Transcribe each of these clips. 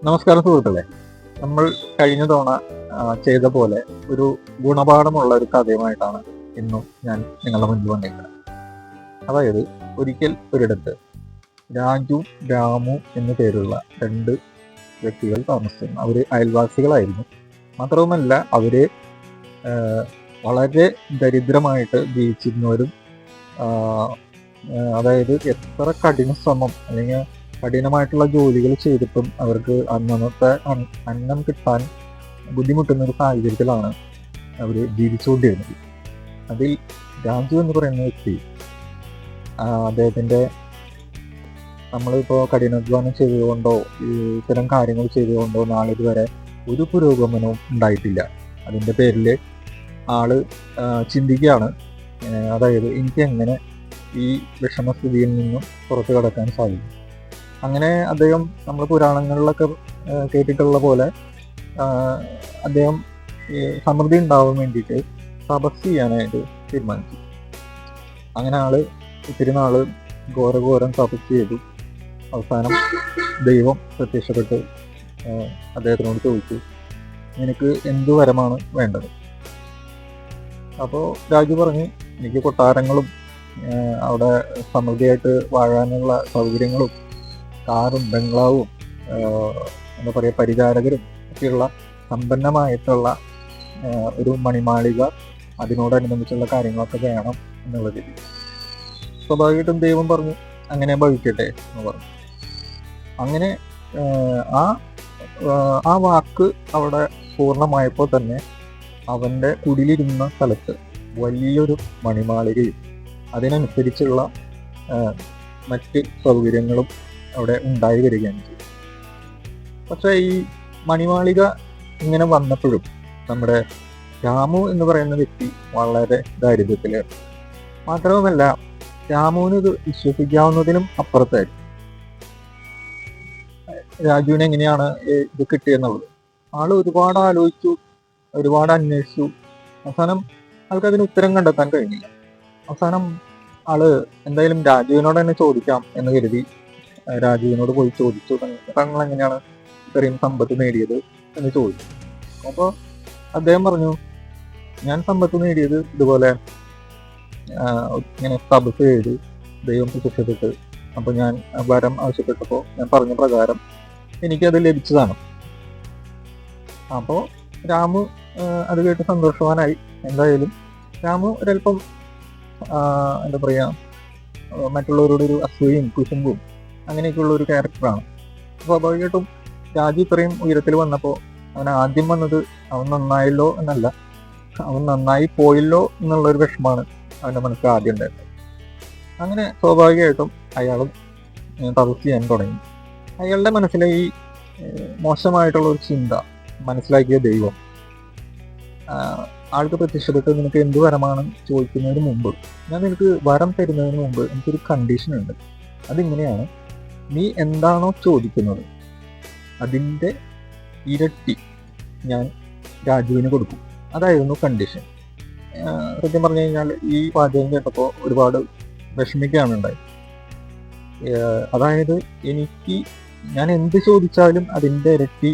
നമസ്കാരം സുഹൃത്തുക്കളെ. നമ്മൾ കഴിഞ്ഞ തവണ ചെയ്ത പോലെ ഒരു ഗുണപാഠമുള്ള ഒരു കഥയുമായിട്ടാണ് ഇന്നും ഞാൻ നിങ്ങളുടെ മുന്നിൽ വന്നിരിക്കുന്നത്. അതായത്, ഒരിക്കൽ ഒരിടത്ത് രാജു രാമു എന്നു പേരുള്ള രണ്ട് വ്യക്തികൾ താമസിച്ചിരുന്നു. അവർ അയൽവാസികളായിരുന്നു. മാത്രവുമല്ല, അവര് വളരെ ദരിദ്രമായിട്ട് ജീവിച്ചിരുന്നവരും, അതായത് എത്ര കഠിന ശ്രമം അല്ലെങ്കിൽ കഠിനമായിട്ടുള്ള ജോലികൾ ചെയ്തിട്ടും അവർക്ക് അന്നത്തെ അന്നം കിട്ടാൻ ബുദ്ധിമുട്ടുന്ന ഒരു സാഹചര്യത്തിലാണ് അവർ ജീവിച്ചുകൊണ്ടിരുന്നത്. അതിൽ രാജു എന്ന് പറയുന്ന വ്യക്തി, അദ്ദേഹത്തിൻ്റെ നമ്മളിപ്പോൾ കഠിനാധ്വാനം ചെയ്തുകൊണ്ടോ ഇത്തരം കാര്യങ്ങൾ ചെയ്തുകൊണ്ടോ നാളിതുവരെ ഒരു പുരോഗമനവും ഉണ്ടായിട്ടില്ല. അതിൻ്റെ പേരിൽ ആള് ചിന്തിക്കുകയാണ്, അതായത് എനിക്ക് എങ്ങനെ ഈ വിഷമസ്ഥിതിയിൽ നിന്നും പുറത്തു കടക്കാൻ സാധിക്കും. അങ്ങനെ അദ്ദേഹം നമ്മൾ പുരാണങ്ങളിലൊക്കെ കേട്ടിട്ടുള്ള പോലെ അദ്ദേഹം സമൃദ്ധി ഉണ്ടാവാൻ വേണ്ടിയിട്ട് തപസ് ചെയ്യാനായിട്ട് തീരുമാനിച്ചു. അങ്ങനെ ഒത്തിരി നാള് ഘോരഘോരം തപസ് ചെയ്തു. അവസാനം ദൈവം പ്രത്യക്ഷപ്പെട്ട് അദ്ദേഹത്തിനോട് ചോദിച്ചു, നിനക്ക് എന്ത് വരമാണ് വേണ്ടത്? അപ്പോൾ രാജു പറഞ്ഞു, എനിക്ക് കൊട്ടാരങ്ങളും അവിടെ സമൃദ്ധിയായിട്ട് വാഴാനുള്ള സൗകര്യങ്ങളും കാറും ബംഗ്ലാവും എന്താ പറയുക പരിചാരകരും ഒക്കെയുള്ള സമ്പന്നമായിട്ടുള്ള ഒരു മണിമാളിക, അതിനോടനുബന്ധിച്ചുള്ള കാര്യങ്ങളൊക്കെ വേണം എന്നുള്ള രീതി. സ്വാഭാവികമായിട്ടും ദൈവം പറഞ്ഞു, അങ്ങനെ ഭവിക്കട്ടെ എന്ന് പറഞ്ഞു. അങ്ങനെ ആ വാക്ക് അവിടെ പൂർണ്ണമായപ്പോൾ തന്നെ അവൻ്റെ കുടിലിരുന്ന സ്ഥലത്ത് വലിയൊരു മണിമാളികയും അതിനനുസരിച്ചുള്ള മറ്റ് സൗകര്യങ്ങളും അവിടെ ഉണ്ടായി വരികയാണ് ചെയ്തു. പക്ഷേ ഈ മണിമാളിക ഇങ്ങനെ വന്നപ്പോഴും നമ്മുടെ രാമു എന്ന് പറയുന്ന വ്യക്തി വളരെ ദാരിദ്ര്യത്തിലായിരുന്നു. മാത്രവുമല്ല, രാമുവിന് ഇത് വിശ്വസിക്കാവുന്നതിനും അപ്പുറത്തായിരുന്നു. രാജുവിന് എങ്ങനെയാണ് ഇത് കിട്ടിയെന്നുള്ളത് ആള് ഒരുപാട് ആലോചിച്ചു, ഒരുപാട് അന്വേഷിച്ചു. അവസാനം ആൾക്ക് അതിന് ഉത്തരം കണ്ടെത്താൻ കഴിഞ്ഞില്ല. അവസാനം ആള് എന്തായാലും രാജുവിനോട് തന്നെ ചോദിക്കാം എന്ന് കരുതി രാജുവിനോട് പോയി ചോദിച്ചു, താങ്കൾ എങ്ങനെയാണ് ഇത്രയും സമ്പത്ത് നേടിയത് എന്ന് ചോദിച്ചു. അപ്പോൾ അദ്ദേഹം പറഞ്ഞു, ഞാൻ സമ്പത്ത് നേടിയത് ഇതുപോലെ ഇങ്ങനെ തപസ് ചെയ്ത് ദൈവം പ്രത്യക്ഷപ്പെട്ട്, അപ്പോൾ ഞാൻ വരം ആവശ്യപ്പെട്ടപ്പോൾ ഞാൻ പറഞ്ഞ പ്രകാരം എനിക്കത് ലഭിച്ചതാണ്. അപ്പോൾ രാമു അത് കേട്ട് സന്തോഷവാനായി. എന്തായാലും രാമു ഒരല്പം എന്താ പറയുക, മറ്റുള്ളവരോട് ഒരു അസൂയയും കുശുമ്പും അങ്ങനെയൊക്കെയുള്ള ഒരു ക്യാരക്ടറാണ്. സ്വാഭാവികമായിട്ടും രാജു ഇത്രയും ഉയരത്തിൽ വന്നപ്പോൾ അവൻ ആദ്യം വന്നത് അവൻ നന്നായല്ലോ എന്നല്ല, അവൻ നന്നായി പോയല്ലോ എന്നുള്ളൊരു വിഷമാണ് അവൻ്റെ മനസ്സിൽ ആദ്യം ഉണ്ടായിരുന്നത്. അങ്ങനെ സ്വാഭാവികമായിട്ടും അയാളും തപസ് ചെയ്യാൻ തുടങ്ങി. അയാളുടെ മനസ്സിലെ ഈ മോശമായിട്ടുള്ള ഒരു ചിന്ത മനസ്സിലാക്കിയ ദൈവം ആൾക്ക് പ്രത്യക്ഷപ്പെട്ട്, നിനക്ക് എന്ത് വരമാണ് ചോദിക്കുന്നതിന് മുമ്പ്, ഞാൻ നിനക്ക് വരം തരുന്നതിന് മുമ്പ് എനിക്കൊരു കണ്ടീഷൻ ഉണ്ട്. അതിങ്ങനെയാണ്, നീ എന്താണോ ചോദിക്കുന്നത് അതിൻ്റെ ഇരട്ടി ഞാൻ രാജുവിന് കൊടുക്കും. അതായിരുന്നു കണ്ടീഷൻ. സത്യം പറഞ്ഞു കഴിഞ്ഞാൽ ഈ വാചകം കേട്ടപ്പോൾ ഒരുപാട് വിഷമിക്കുകയാണ് ഉണ്ടായത്. അതായത് ഞാൻ എന്ത് ചോദിച്ചാലും അതിൻ്റെ ഇരട്ടി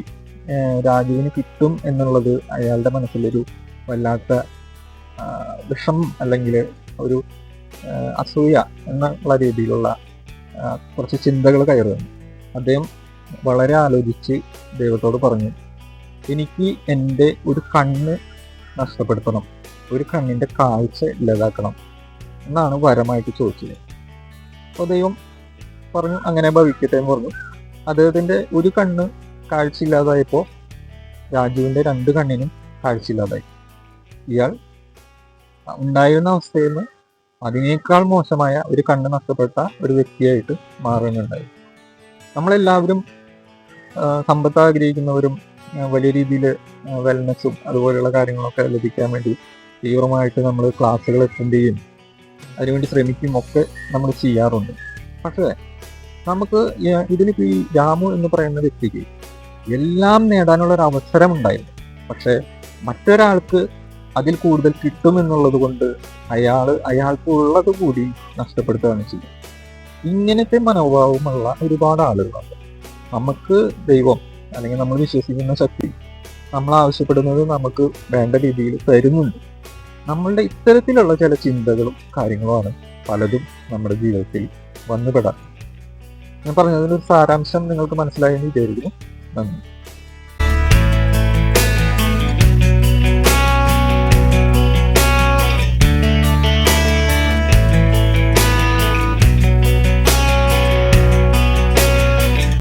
രാജുവിന് കിട്ടും എന്നുള്ളത് അയാളുടെ മനസ്സിലൊരു വല്ലാത്ത വിഷം അല്ലെങ്കിൽ ഒരു അസൂയ എന്നുള്ള രീതിയിലുള്ള കുറച്ച് ചിന്തകൾ കയറുന്നു. അദ്ദേഹം വളരെ ആലോചിച്ച് ദൈവത്തോട് പറഞ്ഞു, എനിക്ക് എൻ്റെ ഒരു കണ്ണ് നഷ്ടപ്പെടുത്തണം, ഒരു കണ്ണിൻ്റെ കാഴ്ച ഇല്ലാതാക്കണം എന്നാണ് വരമായിട്ട് ചോദിച്ചത്. അപ്പോൾ ദൈവം പറഞ്ഞു, അങ്ങനെ ഭവിക്കട്ടെ എന്ന് പറഞ്ഞു. അദ്ദേഹത്തിൻ്റെ ഒരു കണ്ണ് കാഴ്ചയില്ലാതായപ്പോൾ രാജുവിൻ്റെ 2 കണ്ണിനും കാഴ്ചയില്ലാതായി. ഇയാൾ ഉണ്ടായിരുന്ന അവസ്ഥയിൽ നിന്ന് അതിനേക്കാൾ മോശമായ ഒരു കണ്ണ് നഷ്ടപ്പെട്ട ഒരു വ്യക്തിയായിട്ട് മാറുന്നുണ്ടായി. നമ്മളെല്ലാവരും സമ്പത്ത് ആഗ്രഹിക്കുന്നവരും വലിയ രീതിയിൽ വെൽനെസ്സും അതുപോലെയുള്ള കാര്യങ്ങളൊക്കെ ലഭിക്കാൻ വേണ്ടി തീവ്രമായിട്ട് നമ്മൾ ക്ലാസ്സുകൾ അറ്റൻഡ് ചെയ്യും, അതിനുവേണ്ടി ശ്രമിക്കും ഒക്കെ നമ്മൾ ചെയ്യാറുണ്ട്. പക്ഷേ നമുക്ക് ഇതിലിപ്പോൾ ഈ രാമു എന്ന് പറയുന്ന വ്യക്തിക്ക് എല്ലാം നേടാനുള്ള ഒരു അവസരം ഉണ്ടായിരുന്നു. പക്ഷേ മറ്റൊരാൾക്ക് അതിൽ കൂടുതൽ കിട്ടുമെന്നുള്ളത് കൊണ്ട് അയാൾക്ക് ഉള്ളത് കൂടി നഷ്ടപ്പെടുത്തുകയാണ് ചെയ്യുന്നത്. ഇങ്ങനത്തെ മനോഭാവമുള്ള ഒരുപാട് ആളുകളുണ്ട്. നമുക്ക് ദൈവം അല്ലെങ്കിൽ നമ്മൾ വിശ്വസിക്കുന്ന ശക്തി നമ്മൾ ആവശ്യപ്പെടുന്നത് നമുക്ക് വേണ്ട രീതിയിൽ തരുന്നുണ്ട്. നമ്മളുടെ ഇത്തരത്തിലുള്ള ചില ചിന്തകളും കാര്യങ്ങളുമാണ് പലതും നമ്മുടെ ജീവിതത്തിൽ വന്നുപെടാം. ഞാൻ പറഞ്ഞതിലൊരു സാരാംശം നിങ്ങൾക്ക് മനസ്സിലായെന്ന് വിചാരിക്കുന്നു. നന്ദി.